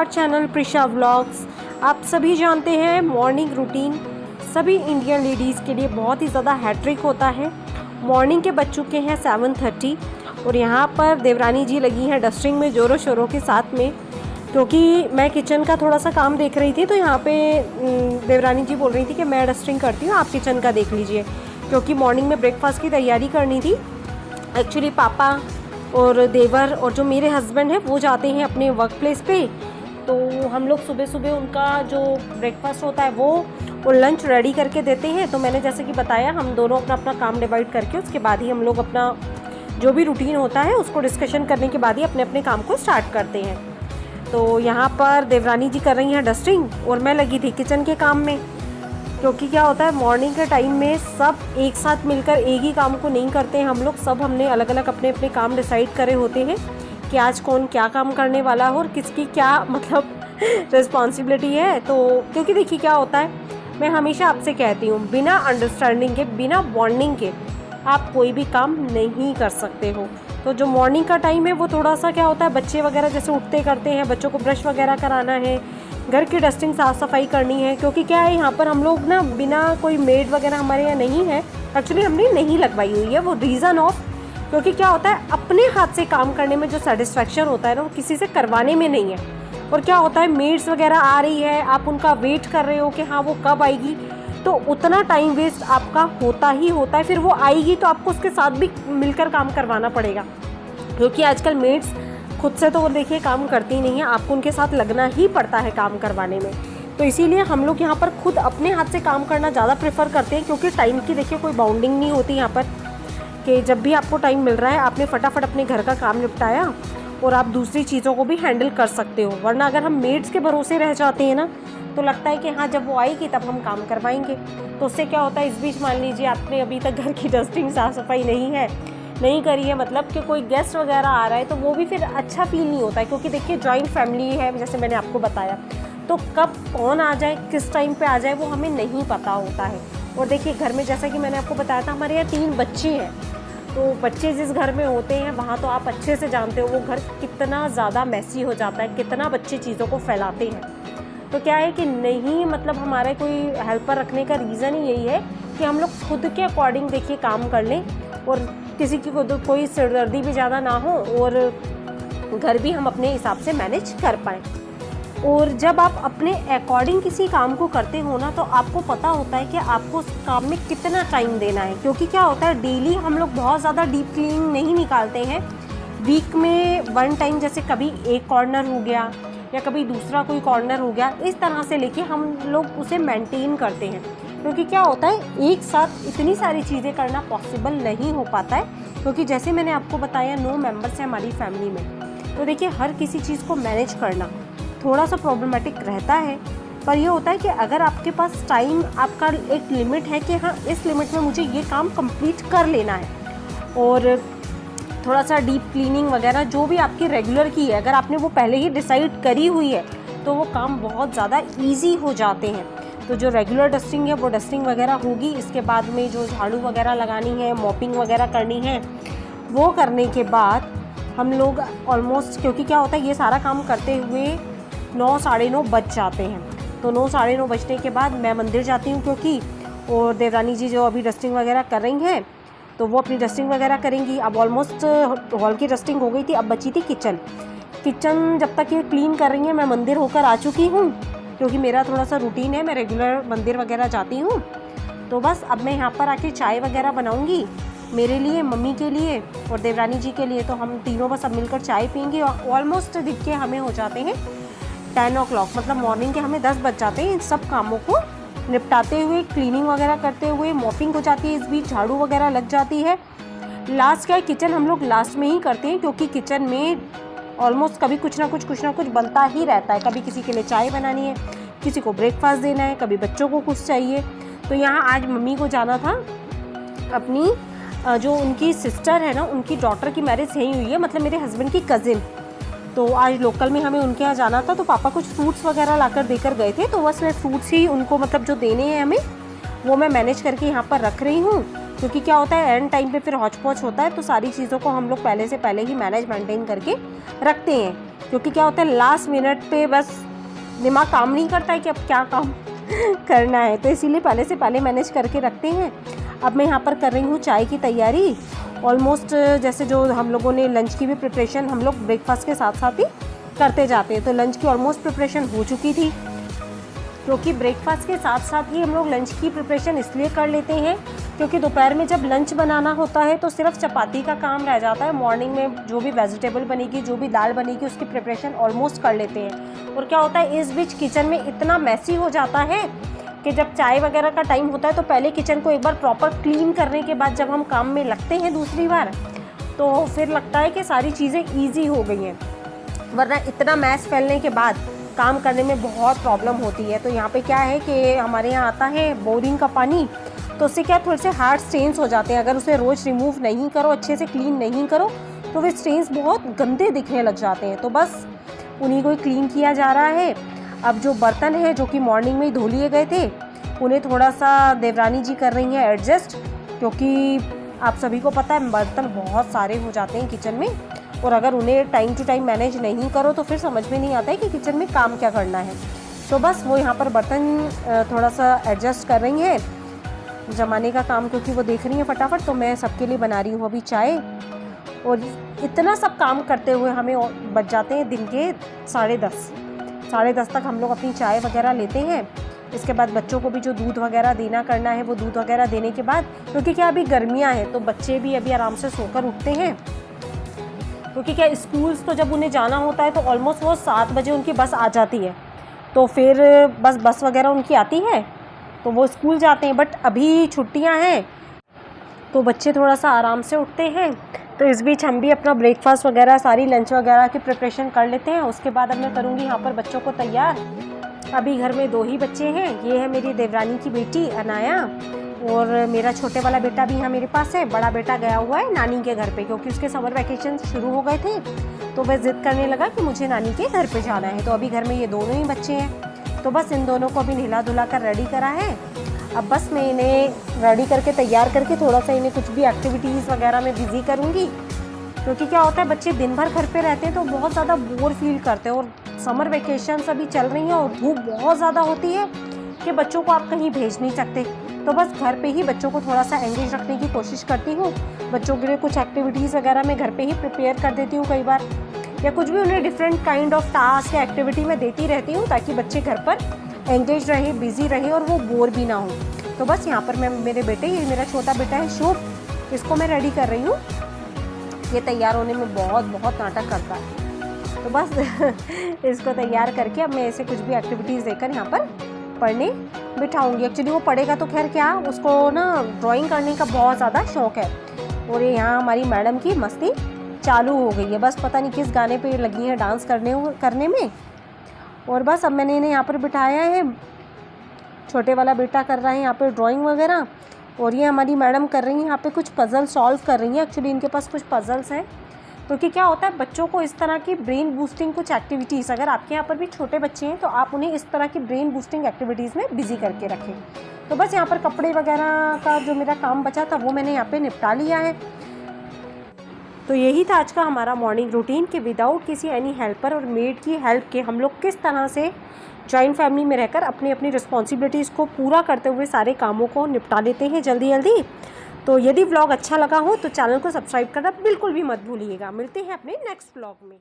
Our channel Prisha vlogs. आप सभी जानते हैं मॉर्निंग रूटीन सभी इंडियन लेडीज़ के लिए बहुत ही ज़्यादा हैट्रिक होता है। मॉर्निंग के बज चुके हैं 7:30 और यहाँ पर देवरानी जी लगी हैं डस्टिंग में ज़ोरों शोरों के साथ में, क्योंकि मैं किचन का थोड़ा सा काम देख रही थी तो यहाँ पे देवरानी जी बोल रही थी कि मैं डस्टिंग करती हूँ, आप किचन का देख लीजिए, क्योंकि मॉर्निंग में ब्रेकफास्ट की तैयारी करनी थी। एक्चुअली पापा और देवर और जो मेरे हस्बैंड हैं वो जाते हैं अपने वर्क प्लेस पे, तो हम लोग सुबह सुबह उनका जो ब्रेकफास्ट होता है वो लंच रेडी करके देते हैं। तो मैंने जैसे कि बताया, हम दोनों अपना अपना काम डिवाइड करके उसके बाद ही हम लोग अपना जो भी रूटीन होता है उसको डिस्कशन करने के बाद ही अपने अपने काम को स्टार्ट करते हैं। तो यहाँ पर देवरानी जी कर रही हैं डस्टिंग और मैं लगी थी किचन के काम में, क्योंकि क्या होता है मॉर्निंग के टाइम में सब एक साथ मिलकर एक ही काम को नहीं करते हैं हम लोग। सब हमने अलग अलग अपने अपने काम डिसाइड करे होते हैं कि आज कौन क्या काम करने वाला है और किसकी क्या मतलब रिस्पॉन्सिबिलिटी है। तो क्योंकि देखिए क्या होता है, मैं हमेशा आपसे कहती हूँ बिना अंडरस्टैंडिंग के, बिना बॉन्डिंग के आप कोई भी काम नहीं कर सकते हो। तो जो मॉर्निंग का टाइम है वो थोड़ा सा क्या होता है, बच्चे वगैरह जैसे उठते करते हैं, बच्चों को ब्रश वगैरह कराना है, घर की डस्टिंग साफ़ सफाई करनी है। क्योंकि क्या है यहाँ पर हम लोग ना बिना कोई मेड वगैरह हमारे यहाँ नहीं है, एक्चुअली हमने नहीं लगवाई हुई है। वो रीज़न ऑफ क्योंकि क्या होता है अपने हाथ से काम करने में जो सेटिस्फेक्शन होता है ना वो किसी से करवाने में नहीं है। और क्या होता है मेड्स वगैरह आ रही है, आप उनका वेट कर रहे हो कि हाँ वो कब आएगी, तो उतना टाइम वेस्ट आपका होता ही होता है। फिर वो आएगी तो आपको उसके साथ भी मिलकर काम करवाना पड़ेगा, क्योंकि आजकल मेड्स खुद से तो वो देखिए काम करती नहीं है, आपको उनके साथ लगना ही पड़ता है काम करवाने में। तो इसीलिए हम लोग यहाँ पर खुद अपने हाथ से काम करना ज़्यादा प्रेफर करते हैं, क्योंकि टाइम की देखिए कोई बाउंडिंग नहीं होती यहाँ पर कि जब भी आपको टाइम मिल रहा है आपने फटाफट अपने घर का काम निपटाया और आप दूसरी चीज़ों को भी हैंडल कर सकते हो। वरना अगर हम मेड्स के भरोसे रह जाते हैं ना तो लगता है कि हाँ जब वो आएगी तब हम काम करवाएंगे। तो उससे क्या होता है, इस बीच मान लीजिए आपने अभी तक घर की डस्टिंग साफ़ सफाई नहीं करी है, मतलब कि कोई गेस्ट वगैरह आ रहा है तो वो भी फिर अच्छा फील नहीं होता है। क्योंकि देखिए जॉइंट फैमिली है जैसे मैंने आपको बताया, तो कब कौन आ जाए किस टाइम पे आ जाए वो हमें नहीं पता होता है। और देखिए घर में जैसा कि मैंने आपको बताया था हमारे यहाँ 3 बच्चे हैं, तो बच्चे जिस घर में होते हैं वहाँ तो आप अच्छे से जानते हो वो घर कितना ज़्यादा मैसी हो जाता है, कितना बच्चे चीज़ों को फैलाते हैं। तो क्या है कि नहीं मतलब हमारा कोई हेल्पर रखने का रीज़न ही यही है कि हम लोग खुद के अकॉर्डिंग देखिए काम कर लें और किसी की कोई सिरदर्दी भी ज़्यादा ना हो और घर भी हम अपने हिसाब से मैनेज कर पाएँ। और जब आप अपने अकॉर्डिंग किसी काम को करते हो ना तो आपको पता होता है कि आपको उस काम में कितना टाइम देना है। क्योंकि क्या होता है डेली हम लोग बहुत ज़्यादा डीप क्लीनिंग नहीं निकालते हैं, वीक में 1 टाइम, जैसे कभी एक कॉर्नर हो गया या कभी दूसरा कोई कॉर्नर हो गया, इस तरह से लेके हम लोग उसे मेंटेन करते हैं। क्योंकि क्या होता है एक साथ इतनी सारी चीज़ें करना पॉसिबल नहीं हो पाता है, क्योंकि जैसे मैंने आपको बताया 9 मेंबर्स हैं हमारी फैमिली में। तो देखिए हर किसी चीज़ को मैनेज करना थोड़ा सा प्रॉब्लमेटिक रहता है, पर ये होता है कि अगर आपके पास टाइम, आपका एक लिमिट है कि हाँ इस लिमिट में मुझे ये काम कंप्लीट कर लेना है, और थोड़ा सा डीप क्लीनिंग वगैरह जो भी आपकी रेगुलर की है अगर आपने वो पहले ही डिसाइड करी हुई है तो वो काम बहुत ज़्यादा ईजी हो जाते हैं। तो जो रेगुलर डस्टिंग है वो डस्टिंग वगैरह होगी, इसके बाद में जो झाड़ू वगैरह लगानी है, मॉपिंग वगैरह करनी है, वो करने के बाद हम लोग ऑलमोस्ट, क्योंकि क्या होता है ये सारा काम करते हुए 9 साढ़े 9 बज जाते हैं। तो 9 साढ़े 9 बजने के बाद मैं मंदिर जाती हूँ, क्योंकि और देवरानी जी जो अभी डस्टिंग वगैरह कर रही हैं तो वो अपनी डस्टिंग वगैरह करेंगी। अब ऑलमोस्ट हॉल की डस्टिंग हो गई थी, अब बची थी किचन जब तक ये क्लीन कर रही हैं मैं मंदिर होकर आ चुकी हूँ, क्योंकि मेरा थोड़ा सा रूटीन है, मैं रेगुलर मंदिर वगैरह जाती हूँ। तो बस अब मैं यहाँ पर आके चाय वगैरह बनाऊँगी मेरे लिए, मम्मी के लिए और देवरानी जी के लिए। तो हम तीनों बस अब मिलकर चाय पियेंगे और ऑलमोस्ट दिख के हमें हो जाते हैं 10 o'clock, मतलब मॉर्निंग के हमें 10 बज जाते हैं इन सब कामों को निपटाते हुए, क्लीनिंग वगैरह करते हुए। मॉपिंग हो जाती है, इस बीच झाड़ू वगैरह लग जाती है। लास्ट क्या है, किचन हम लोग लास्ट में ही करते हैं, क्योंकि किचन में ऑलमोस्ट कभी कुछ ना कुछ बनता ही रहता है। कभी किसी के लिए चाय बनानी है, किसी को ब्रेकफास्ट देना है, कभी बच्चों को कुछ चाहिए। तो यहाँ आज मम्मी को जाना था अपनी जो उनकी सिस्टर है ना, उनकी डॉटर की मैरिज यहीं हुई है, मतलब मेरे हस्बैंड की कज़िन। तो आज लोकल में हमें उनके यहाँ जाना था, तो पापा कुछ फ्रूट्स वगैरह लाकर देकर गए थे, तो बस मैं फ्रूट्स ही उनको मतलब जो देने हैं हमें वो मैं मैनेज करके यहाँ पर रख रही हूँ, क्योंकि क्या होता है एंड टाइम पे फिर हौच पौच होता है, तो सारी चीज़ों को हम लोग पहले से पहले ही मेंटेन करके रखते हैं। क्योंकि क्या होता है लास्ट मिनट पे बस दिमाग काम नहीं करता है कि अब क्या काम करना है, तो इसीलिए पहले से पहले मैनेज करके रखते हैं। अब मैं यहाँ पर कर रही हूँ चाय की तैयारी। ऑलमोस्ट जैसे जो हम लोगों ने लंच की भी प्रिपरेशन हम लोग ब्रेकफास्ट के साथ साथ ही करते जाते हैं, तो लंच की ऑलमोस्ट प्रिपरेशन हो चुकी थी, क्योंकि ब्रेकफास्ट के साथ साथ ही हम लोग लंच की प्रिपरेशन इसलिए कर लेते हैं क्योंकि दोपहर में जब लंच बनाना होता है तो सिर्फ चपाती का काम रह जाता है। मॉर्निंग में जो भी वेजिटेबल बनेगी, जो भी दाल बनेगी, उसकी प्रिपरेशन ऑलमोस्ट कर लेते हैं। और क्या होता है इस बीच किचन में इतना मैसी हो जाता है कि जब चाय वगैरह का टाइम होता है तो पहले किचन को एक बार प्रॉपर क्लीन करने के बाद जब हम काम में लगते हैं दूसरी बार, तो फिर लगता है कि सारी चीज़ें ईजी हो गई हैं, वरना इतना मैस फैलने के बाद काम करने में बहुत प्रॉब्लम होती है। तो यहाँ पे क्या है कि हमारे यहाँ आता है बोरिंग का पानी, तो उससे क्या थोड़े से हार्ड स्टेन्स हो जाते हैं। अगर उसे रोज़ रिमूव नहीं करो, अच्छे से क्लीन नहीं करो, तो वे स्टेन्स बहुत गंदे दिखने लग जाते हैं। तो बस उन्हीं को ही क्लीन किया जा रहा है। अब जो बर्तन हैं जो कि मॉर्निंग में ही धो लिए गए थे, उन्हें थोड़ा सा देवरानी जी कर रही हैं एडजस्ट, क्योंकि आप सभी को पता है बर्तन बहुत सारे हो जाते हैं किचन में, और अगर उन्हें टाइम टू टाइम मैनेज नहीं करो तो फिर समझ में नहीं आता है कि किचन में काम क्या करना है। तो बस वो यहाँ पर बर्तन थोड़ा सा एडजस्ट कर रही हैं, जमाने का काम क्योंकि वो देख रही हैं फटाफट। तो मैं सबके लिए बना रही हूँ अभी चाय, और इतना सब काम करते हुए हमें बच जाते हैं दिन के 10:30 तक हम लोग अपनी चाय वगैरह लेते हैं। इसके बाद बच्चों को भी जो दूध वगैरह देना करना है वो दूध वगैरह देने के बाद, क्योंकि क्या अभी गर्मियाँ हैं तो बच्चे भी अभी आराम से सोकर उठते हैं, क्योंकि क्या स्कूल्स तो जब उन्हें जाना होता है तो ऑलमोस्ट वो 7 बजे उनकी बस आ जाती है, तो फिर बस वगैरह उनकी आती है तो वो स्कूल जाते हैं। बट अभी छुट्टियां हैं तो बच्चे थोड़ा सा आराम से उठते हैं, तो इस बीच हम भी अपना ब्रेकफास्ट वगैरह सारी लंच वगैरह की प्रिपरेशन कर लेते हैं। उसके बाद अब मैं करूँगी यहाँ पर बच्चों को तैयार। अभी घर में 2 ही बच्चे हैं, ये है मेरी देवरानी की बेटी अनाया, और मेरा छोटे वाला बेटा भी यहाँ मेरे पास है। बड़ा बेटा गया हुआ है नानी के घर पे, क्योंकि उसके समर वैकेशन शुरू हो गए थे, तो वह ज़िद करने लगा कि मुझे नानी के घर पे जाना है। तो अभी घर में ये दोनों ही बच्चे हैं, तो बस इन दोनों को अभी नहला धुला कर रेडी करा है। अब बस मैं इन्हें रेडी करके तैयार करके थोड़ा सा इन्हें कुछ भी एक्टिविटीज़ वगैरह में बिज़ी करूँगी, क्योंकि क्या होता है बच्चे दिन भर घर पे रहते हैं तो बहुत ज़्यादा बोर फील करते हैं, और समर वेकेशन अभी चल रही हैं और धूप बहुत ज़्यादा होती है कि बच्चों को आप कहीं भेज नहीं सकते। तो बस घर पे ही बच्चों को थोड़ा सा एंगेज रखने की कोशिश करती हूँ। बच्चों के लिए कुछ एक्टिविटीज़ वगैरह मैं घर पे ही प्रिपेयर कर देती हूँ कई बार, या कुछ भी उन्हें डिफरेंट काइंड ऑफ टास्क या एक्टिविटी में देती रहती हूँ, ताकि बच्चे घर पर एंगेज रहे, बिजी रहे और वो बोर भी ना हो। तो बस यहाँ पर मैं मेरे बेटे, ये मेरा छोटा बेटा है शुभ, इसको मैं रेडी कर रही हूँ। ये तैयार होने में बहुत नाटक करता है, तो बस इसको तैयार करके अब मैं इसे कुछ भी एक्टिविटीज़ देकर यहाँ पर पढ़ने बिठाऊंगी। एक्चुअली वो पढ़ेगा तो खैर क्या, उसको ना ड्राइंग करने का बहुत ज़्यादा शौक़ है, और ये यहाँ हमारी मैडम की मस्ती चालू हो गई है। बस पता नहीं किस गाने पे लगी है डांस करने में। और बस अब मैंने इन्हें यहाँ पर बिठाया है, छोटे वाला बेटा कर रहा है यहाँ पे ड्राइंग वगैरह, और ये हमारी मैडम कर रही हैं यहाँ पे कुछ पज़ल सॉल्व कर रही हैं। एक्चुअली इनके पास कुछ पज़ल्स हैं, क्योंकि क्या होता है बच्चों को इस तरह की ब्रेन बूस्टिंग कुछ एक्टिविटीज़, अगर आपके यहाँ पर भी छोटे बच्चे हैं तो आप उन्हें इस तरह की ब्रेन बूस्टिंग एक्टिविटीज़ में बिजी करके रखें। तो बस यहाँ पर कपड़े वगैरह का जो मेरा काम बचा था वो मैंने यहाँ पे निपटा लिया है। तो यही था आज का हमारा मॉर्निंग रूटीन कि विदाउट किसी एनी हेल्पर और मेड की हेल्प के हम लोग किस तरह से जॉइंट फैमिली में रहकर अपनी अपनी रिस्पॉन्सिबिलिटीज़ को पूरा करते हुए सारे कामों को निपटा लेते हैं जल्दी। तो यदि व्लॉग अच्छा लगा हो तो चैनल को सब्सक्राइब करना बिल्कुल भी मत भूलिएगा। मिलते हैं अपने नेक्स्ट व्लॉग में।